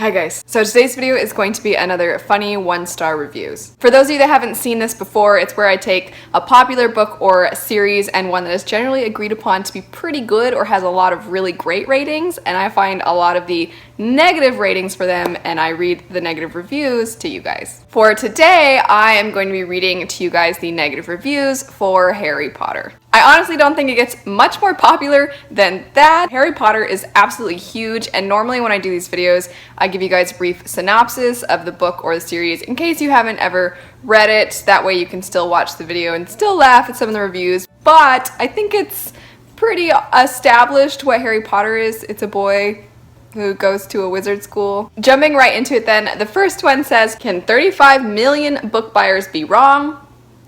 Hi guys. So today's video is going to be another funny 1-star reviews. For those of you that haven't seen this before, it's where I take a popular book or a series and one that is generally agreed upon to be pretty good or has a lot of really great ratings, and I find a lot of the negative ratings for them and I read the negative reviews to you guys. For today, I am going to be reading to you guys the negative reviews for Harry Potter. I honestly don't think it gets much more popular than that. Harry Potter is absolutely huge, and normally when I do these videos, I give you guys a brief synopsis of the book or the series in case you haven't ever read it. That way you can still watch the video and still laugh at some of the reviews. But I think it's pretty established what Harry Potter is. It's a boy who goes to a wizard school. Jumping right into it then, the first one says, can 35 million book buyers be wrong?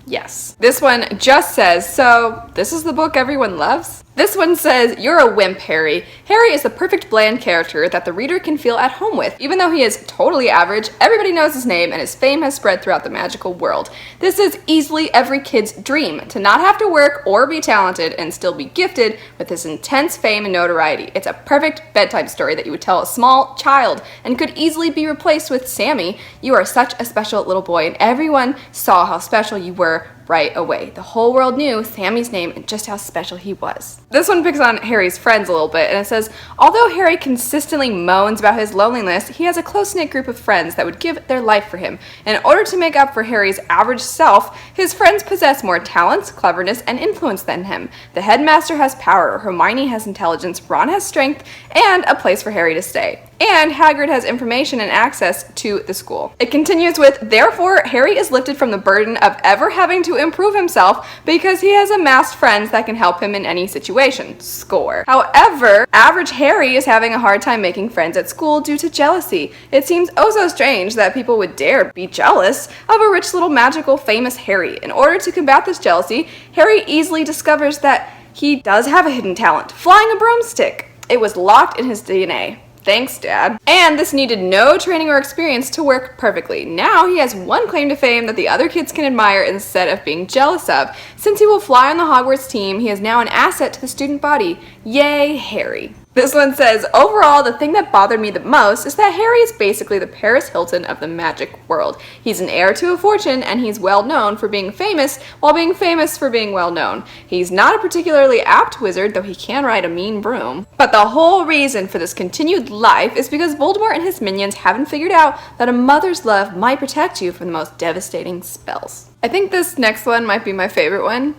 Yes. This one just says, so this is the book everyone loves? This one says, you're a wimp, Harry. Harry is the perfect bland character that the reader can feel at home with. Even though he is totally average, everybody knows his name and his fame has spread throughout the magical world. This is easily every kid's dream, to not have to work or be talented and still be gifted with this intense fame and notoriety. It's a perfect bedtime story that you would tell a small child and could easily be replaced with Sammy. You are such a special little boy and everyone saw how special you were right away. The whole world knew Sammy's name and just how special he was. This one picks on Harry's friends a little bit, and it says, although Harry consistently moans about his loneliness, he has a close-knit group of friends that would give their life for him. In order to make up for Harry's average self, his friends possess more talents, cleverness, and influence than him. The headmaster has power, Hermione has intelligence, Ron has strength, and a place for Harry to stay. And Hagrid has information and access to the school. It continues with, therefore, Harry is lifted from the burden of ever having to improve himself because he has amassed friends that can help him in any situation. Score. However, average Harry is having a hard time making friends at school due to jealousy. It seems oh so strange that people would dare be jealous of a rich little magical famous Harry. In order to combat this jealousy, Harry easily discovers that he does have a hidden talent, flying a broomstick. It was locked in his DNA. Thanks, Dad. And this needed no training or experience to work perfectly. Now he has one claim to fame that the other kids can admire instead of being jealous of. Since he will fly on the Hogwarts team, he is now an asset to the student body. Yay, Harry. This one says, overall, the thing that bothered me the most is that Harry is basically the Paris Hilton of the magic world. He's an heir to a fortune, and he's well known for being famous, while being famous for being well known. He's not a particularly apt wizard, though he can ride a mean broom. But the whole reason for this continued life is because Voldemort and his minions haven't figured out that a mother's love might protect you from the most devastating spells. I think this next one might be my favorite one.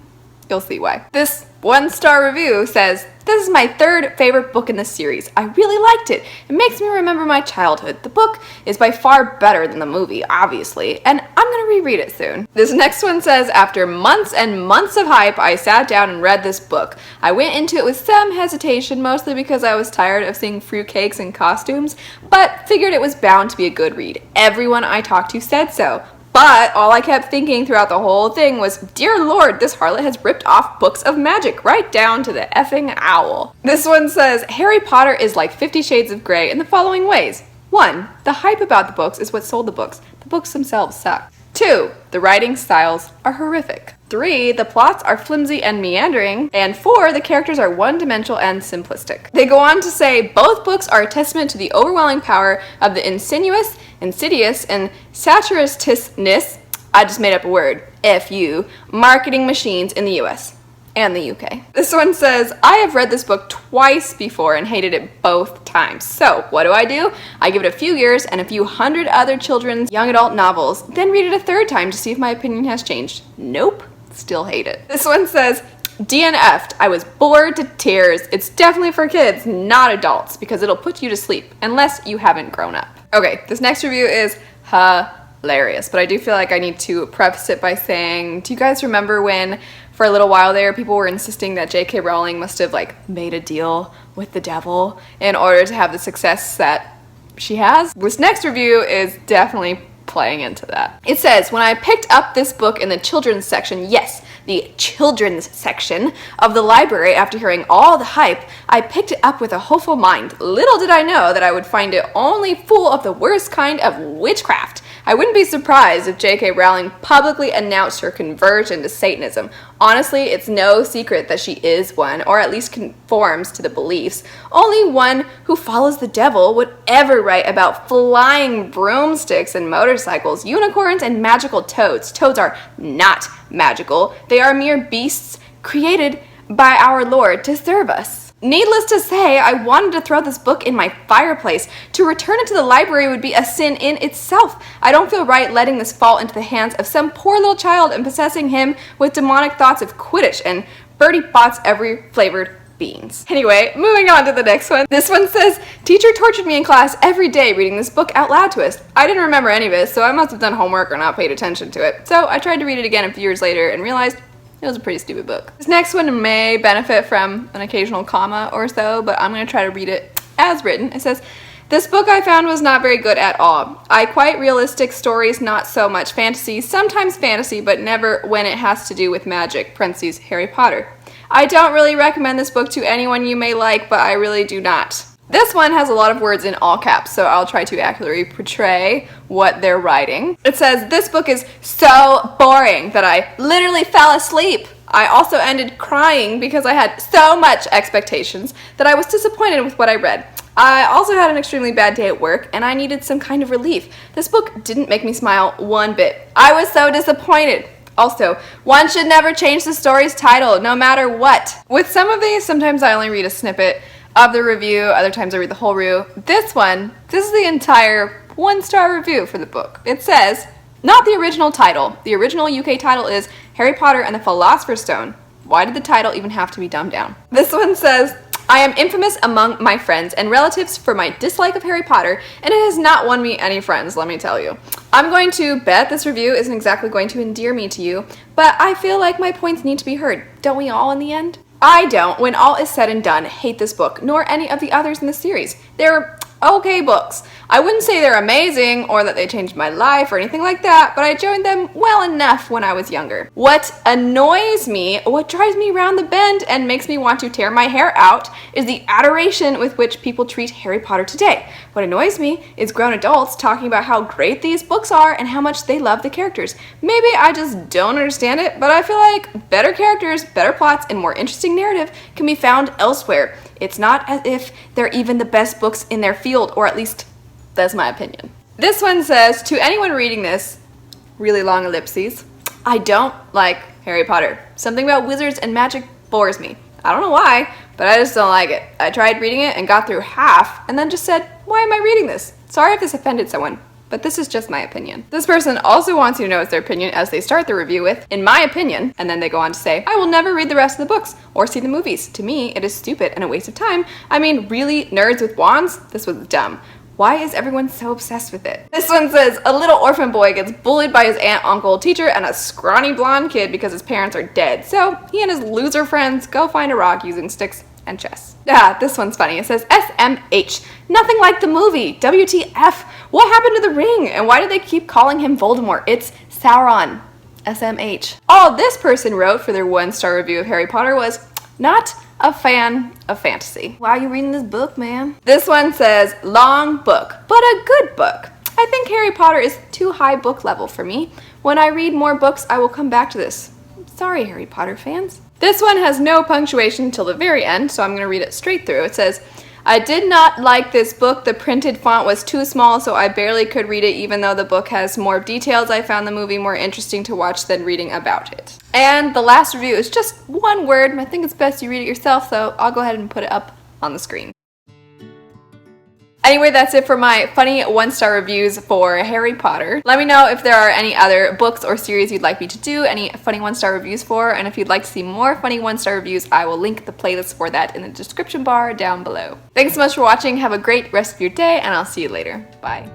You'll see why. This 1-star review says, this is my third favorite book in the series. I really liked it. It makes me remember my childhood. The book is by far better than the movie, obviously, and I'm gonna reread it soon. This next one says, after months and months of hype, I sat down and read this book. I went into it with some hesitation, mostly because I was tired of seeing fruitcakes and costumes, but figured it was bound to be a good read. Everyone I talked to said so. But all I kept thinking throughout the whole thing was, dear Lord, this harlot has ripped off books of magic right down to the effing owl. This one says, Harry Potter is like 50 Shades of Grey in the following ways. 1. The hype about the books is what sold the books. The books themselves suck. 2. The writing styles are horrific. 3. The plots are flimsy and meandering. And 4. The characters are one-dimensional and simplistic. They go on to say, both books are a testament to the overwhelming power of the insidious, and satiristness, I just made up a word, F-U, marketing machines in the US and the UK. This one says, I have read this book twice before and hated it both times. So what do? I give it a few years and a few hundred other children's young adult novels, then read it a third time to see if my opinion has changed. Nope, still hate it. This one says, DNF'd. I was bored to tears. It's definitely for kids, not adults, because it'll put you to sleep, unless you haven't grown up. Okay, this next review is hilarious, but I do feel like I need to preface it by saying, do you guys remember when, for a little while there, people were insisting that J.K. Rowling must have, made a deal with the devil in order to have the success that she has? This next review is definitely playing into that. It says, when I picked up this book in the children's section, yes, the children's section of the library after hearing all the hype, I picked it up with a hopeful mind. Little did I know that I would find it only full of the worst kind of witchcraft. I wouldn't be surprised if J.K. Rowling publicly announced her conversion to Satanism. Honestly, it's no secret that she is one, or at least conforms to the beliefs. Only one who follows the devil would ever write about flying broomsticks and motorcycles, unicorns, and magical toads. Toads are not magical. They are mere beasts created by our Lord to serve us. Needless to say, I wanted to throw this book in my fireplace. To return it to the library would be a sin in itself. I don't feel right letting this fall into the hands of some poor little child and possessing him with demonic thoughts of Quidditch and Bertie Bott's every flavored beans. Anyway, moving on to the next one. This one says, teacher tortured me in class every day reading this book out loud to us. I didn't remember any of it, so I must have done homework or not paid attention to it. So I tried to read it again a few years later and realized it was a pretty stupid book. This next one may benefit from an occasional comma or so, but I'm going to try to read it as written. It says, this book I found was not very good at all. I quite realistic stories, not so much fantasy, sometimes fantasy, but never when it has to do with magic, parentheses, Harry Potter. I don't really recommend this book to anyone you may like, but I really do not. This one has a lot of words in all caps, so I'll try to accurately portray what they're writing. It says, this book is so boring that I literally fell asleep. I also ended crying because I had so much expectations that I was disappointed with what I read. I also had an extremely bad day at work and I needed some kind of relief. This book didn't make me smile one bit. I was so disappointed. Also, one should never change the story's title, no matter what. With some of these, sometimes I only read a snippet of the review, other times I read the whole review. This is the entire 1-star review for the book. It says, not the original title. The original UK title is Harry Potter and the Philosopher's Stone. Why did the title even have to be dumbed down? This one says, I am infamous among my friends and relatives for my dislike of Harry Potter, and it has not won me any friends, let me tell you. I'm going to bet this review isn't exactly going to endear me to you, but I feel like my points need to be heard. Don't we all in the end? I don't, when all is said and done, hate this book, nor any of the others in the series. They're okay books. I wouldn't say they're amazing or that they changed my life or anything like that, but I enjoyed them well enough when I was younger. What annoys me, what drives me around the bend and makes me want to tear my hair out is the adoration with which people treat Harry Potter today. What annoys me is grown adults talking about how great these books are and how much they love the characters. Maybe I just don't understand it, but I feel like better characters, better plots, and more interesting narrative can be found elsewhere. It's not as if they're even the best books in their field, or at least that's my opinion. This one says, to anyone reading this, really long ellipses, I don't like Harry Potter. Something about wizards and magic bores me. I don't know why, but I just don't like it. I tried reading it and got through half, and then just said, why am I reading this? Sorry if this offended someone, but this is just my opinion. This person also wants you to know it's their opinion as they start the review with, in my opinion, and then they go on to say, I will never read the rest of the books or see the movies. To me, it is stupid and a waste of time. I mean, really, nerds with wands? This was dumb. Why is everyone so obsessed with it? This one says, a little orphan boy gets bullied by his aunt, uncle, teacher, and a scrawny blonde kid because his parents are dead. So he and his loser friends go find a rock using sticks and chess. This one's funny. It says SMH. Nothing like the movie. WTF. What happened to the ring? And why do they keep calling him Voldemort? It's Sauron. SMH. All this person wrote for their 1-star review of Harry Potter was, not a fan of fantasy. Why are you reading this book, man? This one says, long book, but a good book. I think Harry Potter is too high book level for me. When I read more books, I will come back to this. Sorry, Harry Potter fans. This one has no punctuation until the very end, so I'm going to read it straight through. It says, I did not like this book. The printed font was too small, so I barely could read it. Even though the book has more details, I found the movie more interesting to watch than reading about it. And the last review is just one word, and I think it's best you read it yourself, so I'll go ahead and put it up on the screen. Anyway, that's it for my funny 1-star reviews for Harry Potter. Let me know if there are any other books or series you'd like me to do, any funny 1-star reviews for, and if you'd like to see more funny 1-star reviews, I will link the playlist for that in the description bar down below. Thanks so much for watching, have a great rest of your day, and I'll see you later. Bye.